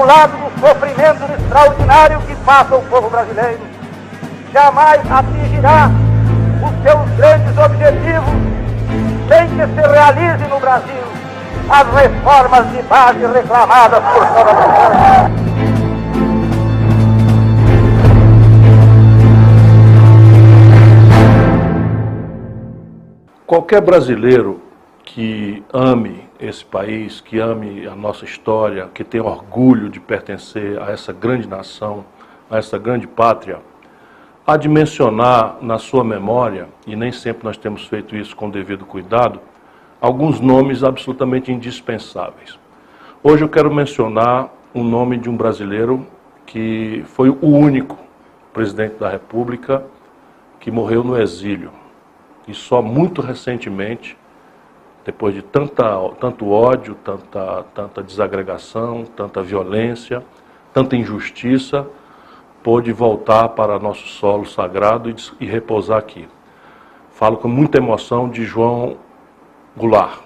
ao lado do sofrimento extraordinário que passa o povo brasileiro, jamais atingirá os seus grandes objetivos sem que se realize no Brasil as reformas de base reclamadas por toda a população. Qualquer brasileiro que ame esse país, que ame a nossa história, que tenha orgulho de pertencer a essa grande nação, a essa grande pátria, há de mencionar na sua memória, e nem sempre nós temos feito isso com o devido cuidado, alguns nomes absolutamente indispensáveis. Hoje eu quero mencionar o nome de um brasileiro que foi o único presidente da República que morreu no exílio. E só muito recentemente, depois de tanto ódio, tanta desagregação, tanta violência, tanta injustiça, pôde voltar para nosso solo sagrado e repousar aqui. Falo com muita emoção de João Goulart,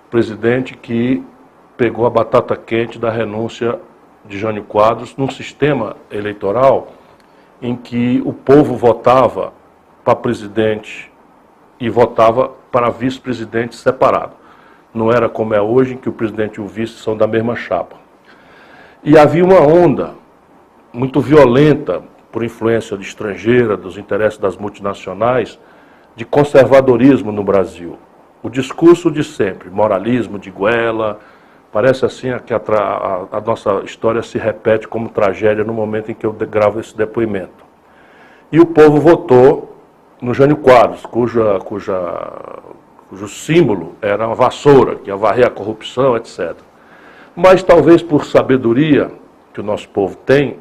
presidente que pegou a batata quente da renúncia de Jânio Quadros num sistema eleitoral em que o povo votava para presidente e votava para vice-presidente separado. Não era como é hoje, em que o presidente e o vice são da mesma chapa. E havia uma onda muito violenta, por influência estrangeira, dos interesses das multinacionais, de conservadorismo no Brasil. O discurso de sempre, moralismo de goela, parece assim que a nossa história se repete como tragédia no momento em que eu gravo esse depoimento. E o povo votou no Jânio Quadros, cujo símbolo era uma vassoura, que ia varrer a corrupção, etc. Mas talvez por sabedoria que o nosso povo tem,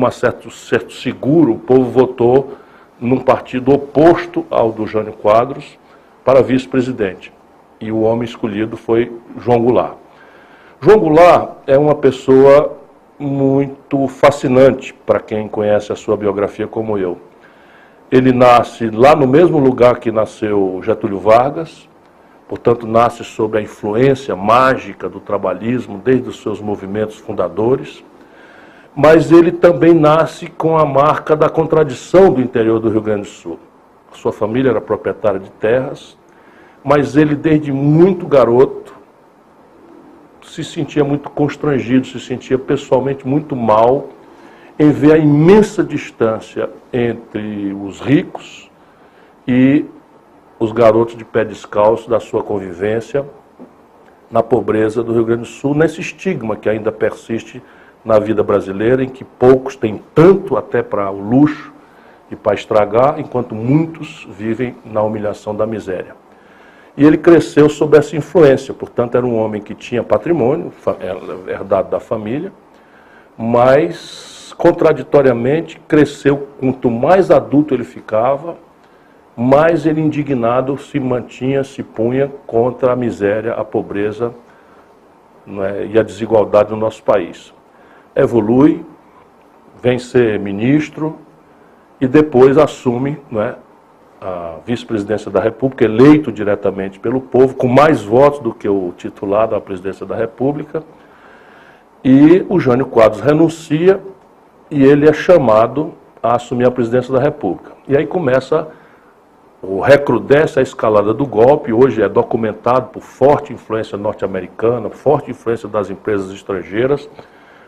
certo seguro, o povo votou num partido oposto ao do Jânio Quadros para vice-presidente. E o homem escolhido foi João Goulart. João Goulart é uma pessoa muito fascinante para quem conhece a sua biografia como eu. Ele nasce lá no mesmo lugar que nasceu Getúlio Vargas, portanto nasce sob a influência mágica do trabalhismo desde os seus movimentos fundadores, mas ele também nasce com a marca da contradição do interior do Rio Grande do Sul. Sua família era proprietária de terras, mas ele desde muito garoto se sentia muito constrangido, se sentia pessoalmente muito mal em ver a imensa distância entre os ricos e os garotos de pé descalço da sua convivência na pobreza do Rio Grande do Sul, nesse estigma que ainda persiste na vida brasileira, em que poucos têm tanto até para o luxo e para estragar, enquanto muitos vivem na humilhação da miséria. E ele cresceu sob essa influência, portanto era um homem que tinha patrimônio, herdado da família, mas contraditoriamente, cresceu, quanto mais adulto ele ficava, mais ele indignado se mantinha, se punha contra a miséria, a pobreza, né, e a desigualdade no nosso país. Evolui, vem ser ministro e depois assume, né, a vice-presidência da República, eleito diretamente pelo povo, com mais votos do que o titular da presidência da República, e o Jânio Quadros renuncia e ele é chamado a assumir a presidência da República. E aí recrudesce a escalada do golpe, hoje é documentado por forte influência norte-americana, forte influência das empresas estrangeiras.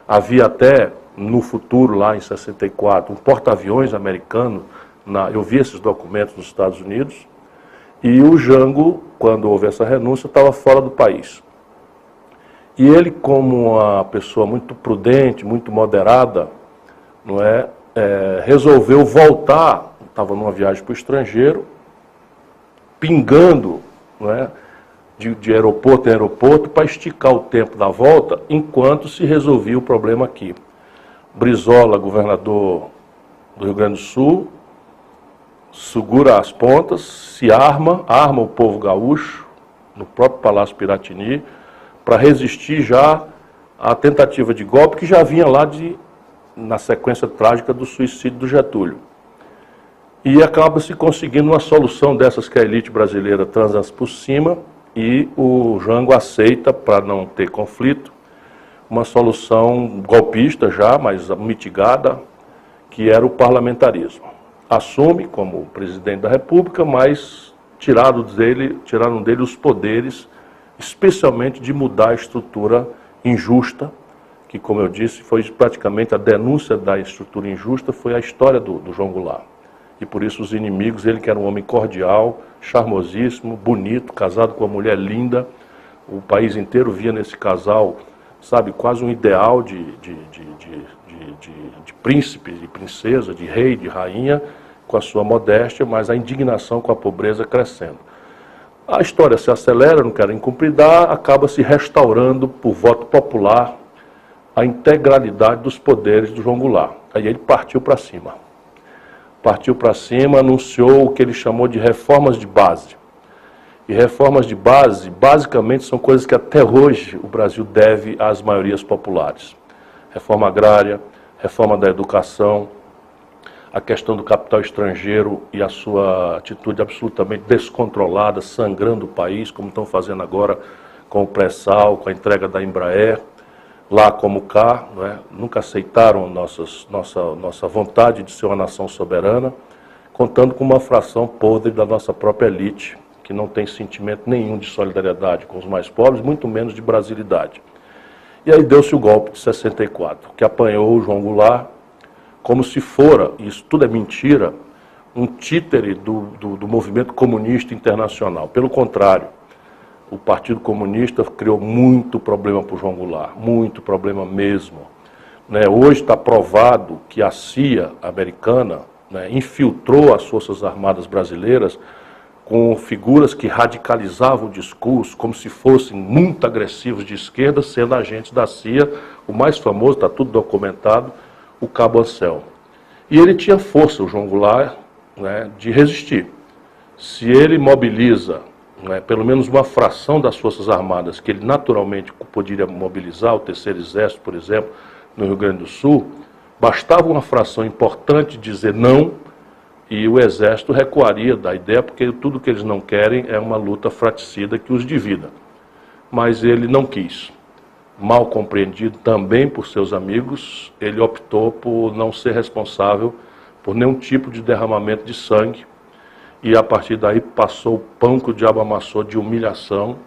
Havia até, no futuro, lá em 64, um porta-aviões americano, eu vi esses documentos nos Estados Unidos, e o Jango, quando houve essa renúncia, estava fora do país. E ele, como uma pessoa muito prudente, muito moderada, resolveu voltar, estava numa viagem para o estrangeiro, pingando, de aeroporto em aeroporto, para esticar o tempo da volta, enquanto se resolvia o problema aqui. Brizola, governador do Rio Grande do Sul, segura as pontas, se arma o povo gaúcho, no próprio Palácio Piratini, para resistir já à tentativa de golpe que já vinha lá na sequência trágica do suicídio do Getúlio. E acaba se conseguindo uma solução dessas que a elite brasileira transa por cima, e o Jango aceita, para não ter conflito, uma solução golpista já, mas mitigada, que era o parlamentarismo. Assume como presidente da República, mas tiraram dele os poderes, especialmente de mudar a estrutura injusta, que, como eu disse, foi praticamente a denúncia da estrutura injusta, foi a história do João Goulart. E por isso os inimigos, ele que era um homem cordial, charmosíssimo, bonito, casado com uma mulher linda, o país inteiro via nesse casal, sabe, quase um ideal de príncipe, de princesa, de rei, de rainha, com a sua modéstia, mas a indignação com a pobreza crescendo. A história se acelera, não quero incumpridar, acaba se restaurando por voto popular a integralidade dos poderes do João Goulart. Aí ele partiu para cima. Partiu para cima, anunciou o que ele chamou de reformas de base. E reformas de base, basicamente, são coisas que até hoje o Brasil deve às maiorias populares. Reforma agrária, reforma da educação, a questão do capital estrangeiro e a sua atitude absolutamente descontrolada, sangrando o país, como estão fazendo agora com o pré-sal, com a entrega da Embraer, lá como cá, não é? Nunca aceitaram nossa vontade de ser uma nação soberana, contando com uma fração podre da nossa própria elite, que não tem sentimento nenhum de solidariedade com os mais pobres, muito menos de brasilidade. E aí deu-se o golpe de 64, que apanhou o João Goulart como se fora, isso tudo é mentira, um títere do movimento comunista internacional. Pelo contrário, o Partido Comunista criou muito problema para o João Goulart, muito problema mesmo. Hoje está provado que a CIA americana infiltrou as Forças Armadas brasileiras com figuras que radicalizavam o discurso como se fossem muito agressivos de esquerda, sendo agentes da CIA, o mais famoso, está tudo documentado, o Cabo Anselmo. E ele tinha força, o João Goulart, de resistir. Se ele mobiliza pelo menos uma fração das Forças Armadas, que ele naturalmente poderia mobilizar, o Terceiro Exército, por exemplo, no Rio Grande do Sul, bastava uma fração importante dizer não, e o Exército recuaria da ideia, porque tudo que eles não querem é uma luta fraticida que os divida. Mas ele não quis. Mal compreendido também por seus amigos, ele optou por não ser responsável por nenhum tipo de derramamento de sangue, e a partir daí passou o pão que o diabo amassou de humilhação,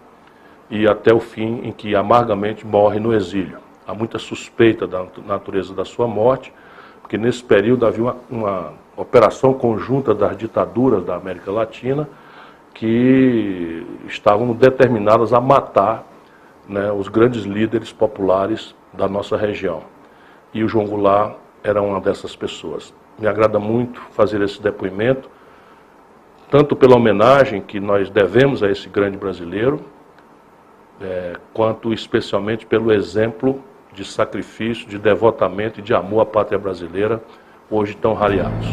e até o fim em que amargamente morre no exílio. Há muita suspeita da natureza da sua morte, porque nesse período havia uma operação conjunta das ditaduras da América Latina que estavam determinadas a matar os grandes líderes populares da nossa região. E o João Goulart era uma dessas pessoas. Me agrada muito fazer esse depoimento, tanto pela homenagem que nós devemos a esse grande brasileiro, quanto especialmente pelo exemplo de sacrifício, de devotamento e de amor à pátria brasileira, hoje tão rareados.